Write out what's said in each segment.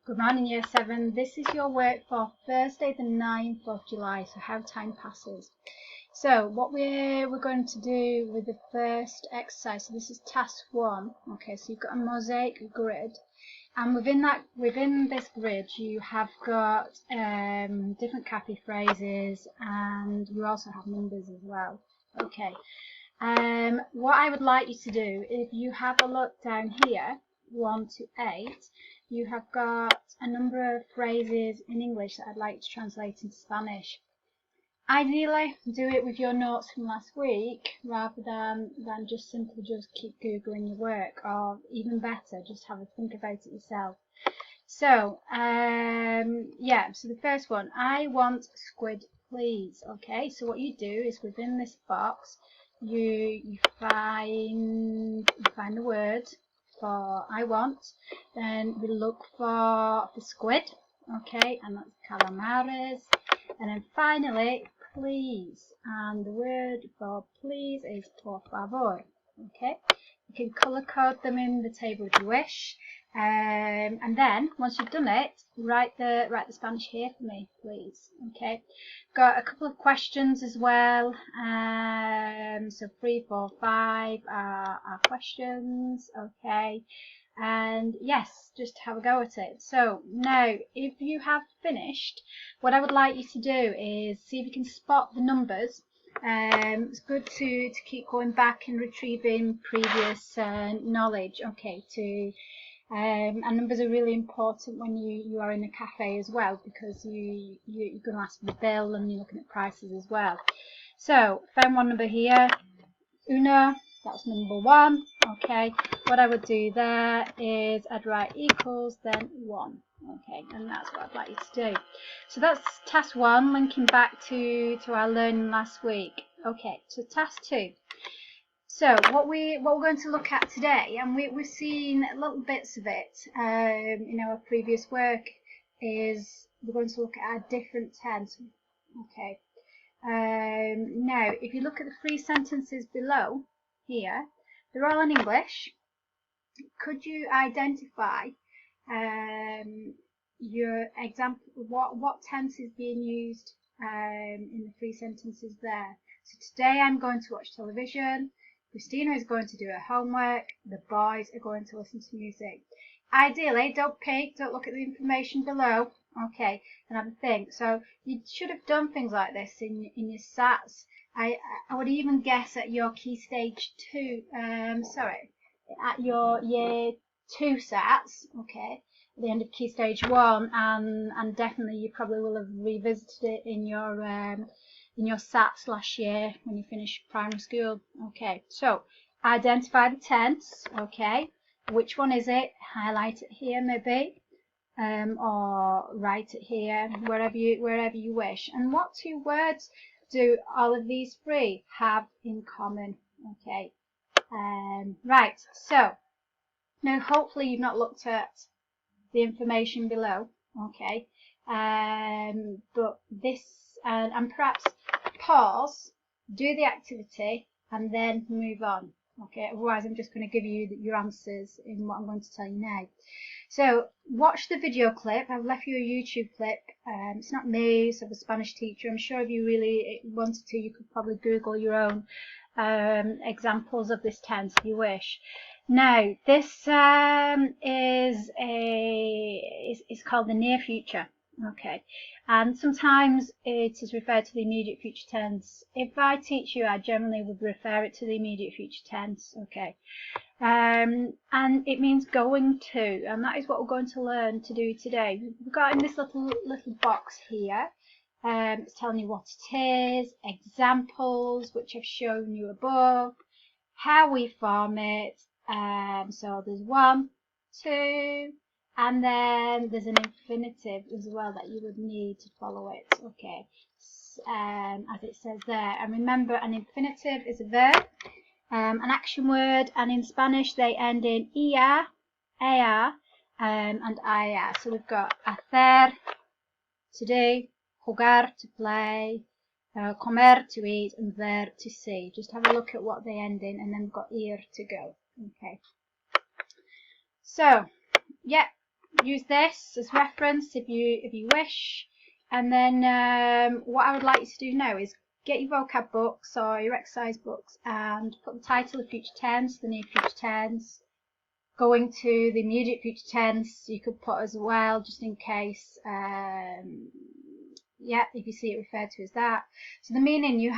Good morning, Year 7. This is your work for Thursday the 9th of July, so how time passes. So what we're going to do with the first exercise, so this is task 1, okay, so you've got a mosaic grid, and within this grid you have got different copy phrases, and you also have numbers as well, okay. What I would like you to do, if you have a look down here, 1 to 8, you have got a number of phrases in English that I'd like to translate into Spanish. Ideally, do it with your notes from last week rather than just simply keep Googling your work, or even better, just have a think about it yourself. So, so the first one, I want squid, please. Okay, so what you do is within this box, you find the word for I want, then we look for squid, okay, and that's calamares, and then finally please, and the word for please is por favor, okay. You can colour code them in the table if you wish, and then once you've done it, write the Spanish here for me, please. Okay, got a couple of questions as well, so 3, 4, 5 are questions, okay, and yes, just have a go at it. So now if you have finished, what I would like you to do is see if you can spot the numbers. It's good to keep going back and retrieving previous knowledge, okay, and numbers are really important when you are in a cafe as well, because you're going to ask for the bill and you're looking at prices as well. So found one number here, uno, that's number 1, okay. What I would do there is I'd write equals then 1, okay, and that's what I'd like you to do. So that's task 1, linking back to our learning last week. Okay, so task 2. So what we're going to look at today, and we've seen little bits of it in our previous work, is we're going to look at a different tense. Okay. Now, if you look at the 3 sentences below here, they're all in English. Could you identify your example? What tense is being used in the 3 sentences there? So today I'm going to watch television. Christina is going to do her homework. The boys are going to listen to music. Ideally, don't peek, don't look at the information below. Okay, and have a think. So you should have done things like this in your SATs. I would even guess at your Key Stage 2, at your Year 2 SATs, okay, at the end of Key Stage 1, and definitely you probably will have revisited it in your SATs last year when you finished primary school. Okay, so identify the tense, okay, which one is it? Highlight it here maybe, or write it here, wherever you wish. And what 2 words do all of these 3 have in common? Okay, right, so now hopefully you've not looked at the information below, okay, but this, and perhaps pause, do the activity, and then move on, okay, otherwise I'm just going to give you your answers in what I'm going to tell you now. So watch the video clip. I've left you a YouTube clip. It's not me, it's of a Spanish teacher. I'm sure if you really wanted to, you could probably Google your own examples of this tense if you wish. Now this is called the near future, okay, and sometimes it is referred to the immediate future tense. If I teach you, I generally would refer it to the immediate future tense, okay, and it means going to, and that is what we're going to learn to do today. We've got in this little box here, it's telling you what it is, examples which I've shown you above, how we form it. So there's 1, 2, and then there's an infinitive as well that you would need to follow it, okay, as it says there. And remember, an infinitive is a verb, an action word, and in Spanish they end in ia, ea, and ia. So we've got hacer, to do, jugar, to play, comer, to eat, and ver, to see. Just have a look at what they end in, and then we've got ir, to go. Okay. So, yeah, use this as reference if you wish. And then what I would like you to do now is get your vocab books or your exercise books and put the title of future tense, the near future tense, going to the immediate future tense. You could put as well, just in case. Yeah, if you see it referred to as that. So the meaning, you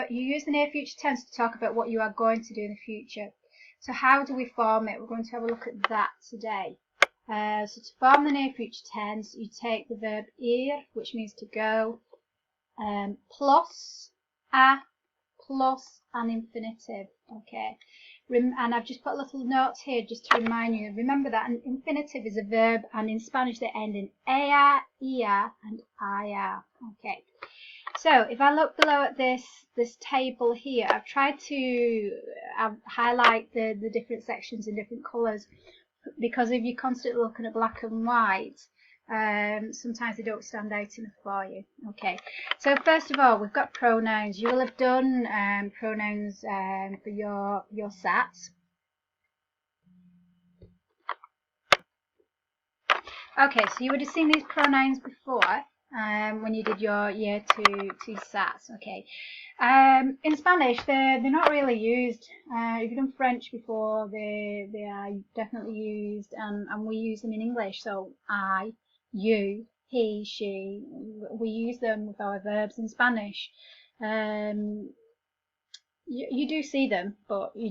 use the near future tense to talk about what you are going to do in the future. So how do we form it? We're going to have a look at that today. So to form the near future tense, you take the verb ir, which means to go, plus a, plus an infinitive. Okay, and I've just put little notes here just to remind you. Remember that an infinitive is a verb, and in Spanish they end in ea, ia, and ia. Okay. So if I look below at this table here, I've tried to highlight the different sections in different colours, because if you're constantly looking at black and white, sometimes they don't stand out enough for you. Okay, so first of all, we've got pronouns. You will have done pronouns for your SATs. Okay, so you would have seen these pronouns before when you did your year two SATs. Okay, in Spanish they're not really used. If you've done French before, they are definitely used, and we use them in English. So I, you, he, she, we use them with our verbs in Spanish. You do see them, but they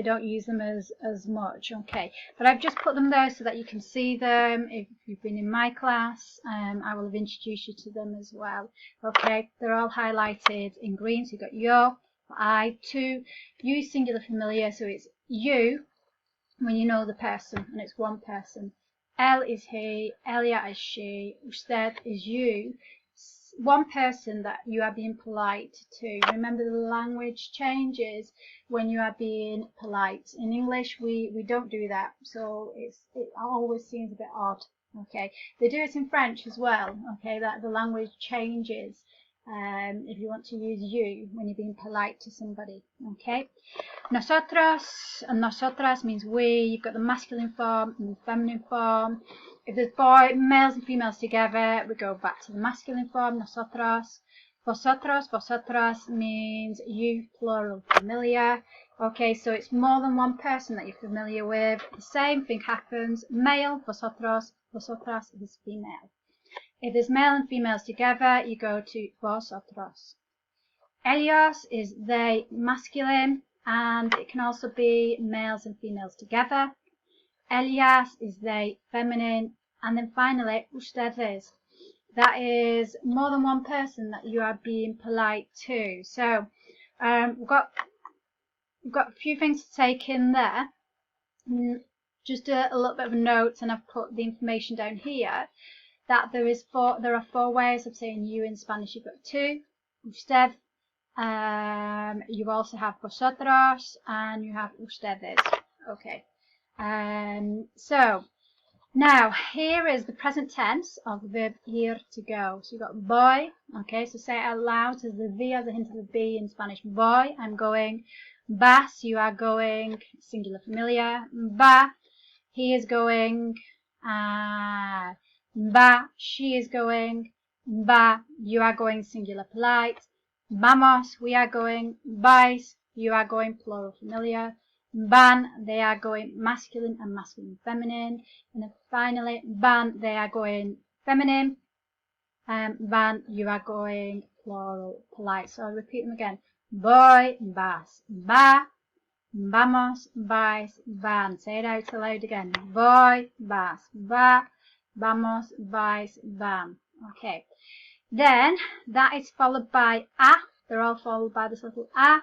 don't use them as much. Okay, but I've just put them there so that you can see them. If you've been in my class, I will have introduced you to them as well. Okay, they're all highlighted in green. So you've got yo, I, tu, you singular familiar, so it's you when you know the person and it's one person. El is he, ella is she, usted is you. One person that you are being polite to. Remember, the language changes when you are being polite. In English, we don't do that, so it always seems a bit odd. Okay, they do it in French as well. Okay, that the language changes if you want to use you when you're being polite to somebody. Okay, nosotros and nosotras means we. You've got the masculine form and the feminine form. If there's males and females together, we go back to the masculine form, nosotros. Vosotros, vosotras means you, plural, familiar. Okay, so it's more than one person that you're familiar with. The same thing happens. Male, vosotros, vosotras is female. If there's male and females together, you go to vosotros. Ellos is they, masculine, and it can also be males and females together. Ellas is they, feminine, and then finally ustedes. That is more than one person that you are being polite to. So we've got a few things to take in there. Just a little bit of a note, and I've put the information down here. That there are four ways of saying you in Spanish. You've got tu, usted. You also have vosotros, and you have ustedes. Okay. So now here is the present tense of the verb ir, to go. So you've got voy. Okay, so say it out loud. So the V as a hint of the B in Spanish. Voy, I'm going. Vas, you are going. Singular familiar. Va, he is going. Va, she is going. Va, you are going. Singular polite. Vamos, we are going. Vais, you are going. Plural familiar. Van, they are going. Masculine and masculine feminine. And then finally, van, they are going. Feminine. Van, you are going. Plural polite. So I'll repeat them again. Voy, vas, va. Vamos, vais, van. Say it out aloud again. Voy, vas, va. Vamos, vais, van. Okay. Then that is followed by a. They're all followed by this little a.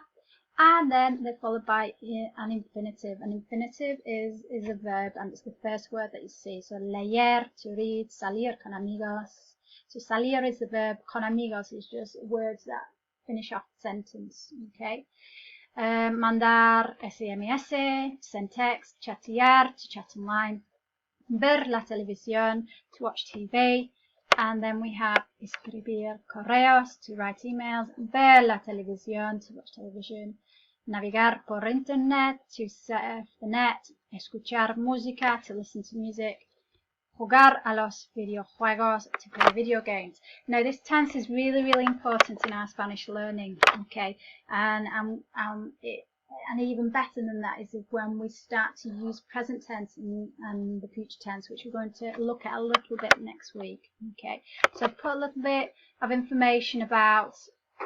And then they're followed by an infinitive. An infinitive is a verb, and it's the first word that you see. So leer, to read, salir con amigos. So salir is the verb, con amigos is just words that finish off the sentence. Okay. Mandar SMS, send text, chatear, to chat online. Ver la televisión, to watch TV. And then we have escribir correos, to write emails. Ver la televisión, to watch television. Navegar por internet, to surf the net. Escuchar música, to listen to music. jugar a los videojuegos, to play video games. Now this tense is really important in our Spanish learning, okay, and even better than that is when we start to use present tense and the future tense, which we're going to look at a little bit next week, okay. So I've put a little bit of information about,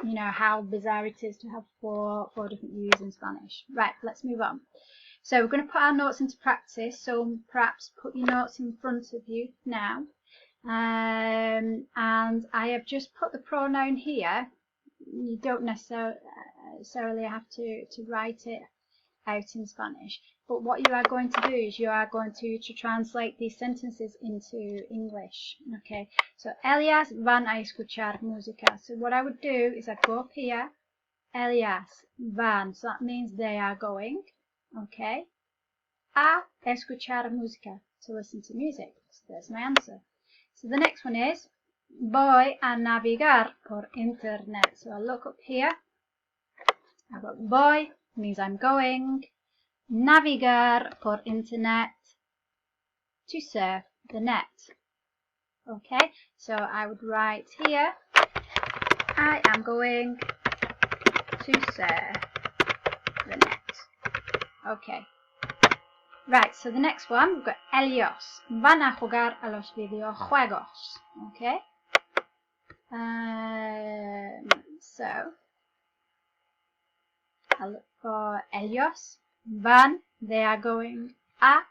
you know, how bizarre it is to have four different U's in Spanish. Right, let's move on. So we're going to put our notes into practice, so perhaps put your notes in front of you now. And I have just put the pronoun here. You don't necessarily have to write it out in Spanish, but what you are going to do is you are going to translate these sentences into English. Okay, so ellas van a escuchar música. So what I would do is I'd go up here, ellas van, so that means they are going, okay, a escuchar música, to listen to music. So there's my answer. So the next one is voy a navegar por internet. So I look up here, I've got voy, means I'm going, navegar por internet, to surf the net. Okay, so I would write here, I am going to surf the net. Okay, right, so the next one, we've got ellos van a jugar a los videojuegos. Okay, so I'll look for ellos van, they are going a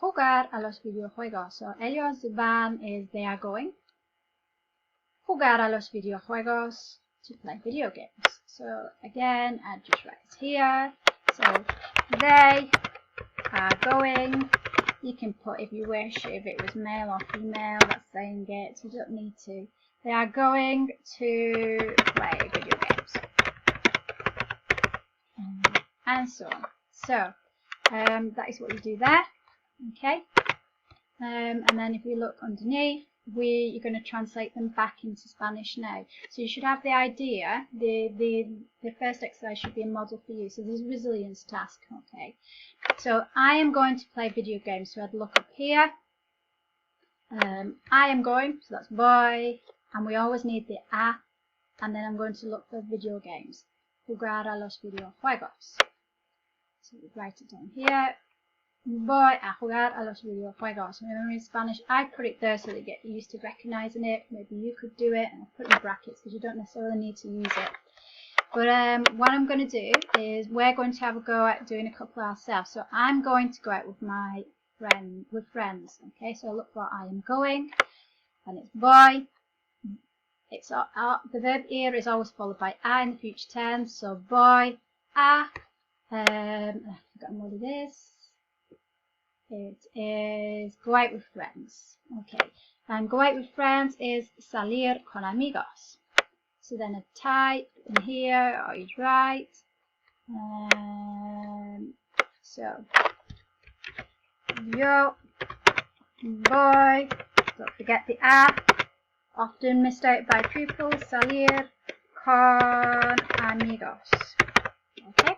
jugar a los videojuegos. So ellos van is they are going, jugar a los videojuegos, to play video games. So again, I just write it here. So they are going. You can put, if you wish, if it was male or female that's saying it, so you don't need to. They are going to play video games. And so on. So that is what you do there. Okay. And then if you look underneath, you're going to translate them back into Spanish now. So you should have the idea, the first exercise should be a model for you. So this is a resilience task, okay. So I am going to play video games. So I'd look up here. I am going, so that's voy, and we always need the a, and then I'm going to look for video games. Jugar a los videojuegos. So we write it down here. Voy a jugar a los videojuegos. Remember in Spanish, I put it there so that you get used to recognizing it. Maybe you could do it, and I'll put it in brackets because you don't necessarily need to use it. But what I'm going to do is we're going to have a go at doing a couple ourselves. So I'm going to go out with my friends. Okay, so look for I am going, and it's voy. It's the verb here is always followed by a in the future tense. So voy a. I've forgotten what it is. It is go out with friends. Okay, and go out with friends is salir con amigos. So then I type in here, or you'd write. So yo voy. Don't forget the a. Often misstated by pupils. Salir con amigos. Okay.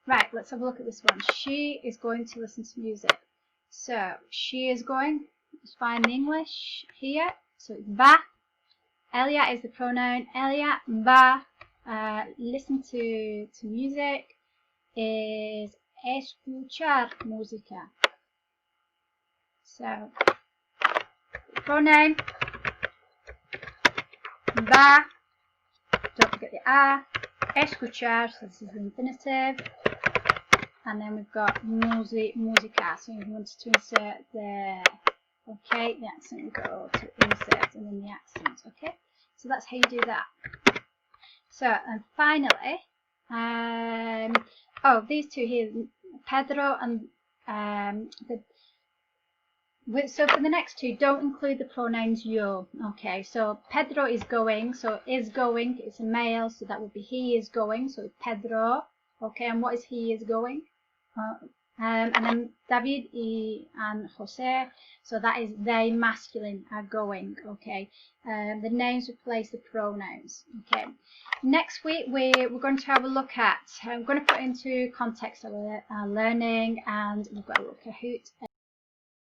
Right, let's have a look at this one. She is going to listen to music. So she is going. Let's find the English here. So it's va. Ella is the pronoun. Ella va. Listen to music is escuchar música. So pronoun va. Don't forget the a. Escuchar, so this is the infinitive. And then we've got música, so we wanted to insert the, okay, the accent, we go to insert and then the accent, okay? So that's how you do that. So, and finally, these two here, Pedro and so for the next two, don't include the pronouns yo. Okay, so Pedro is going, so is going, it's a male, so that would be he is going, so it's Pedro. Okay, and what is he is going? And then David and Jose, so that is they, masculine, are going. Okay, the names replace the pronouns. Okay, next week we're going to have a look at, I'm going to put into context our learning, and we've got a little Kahoot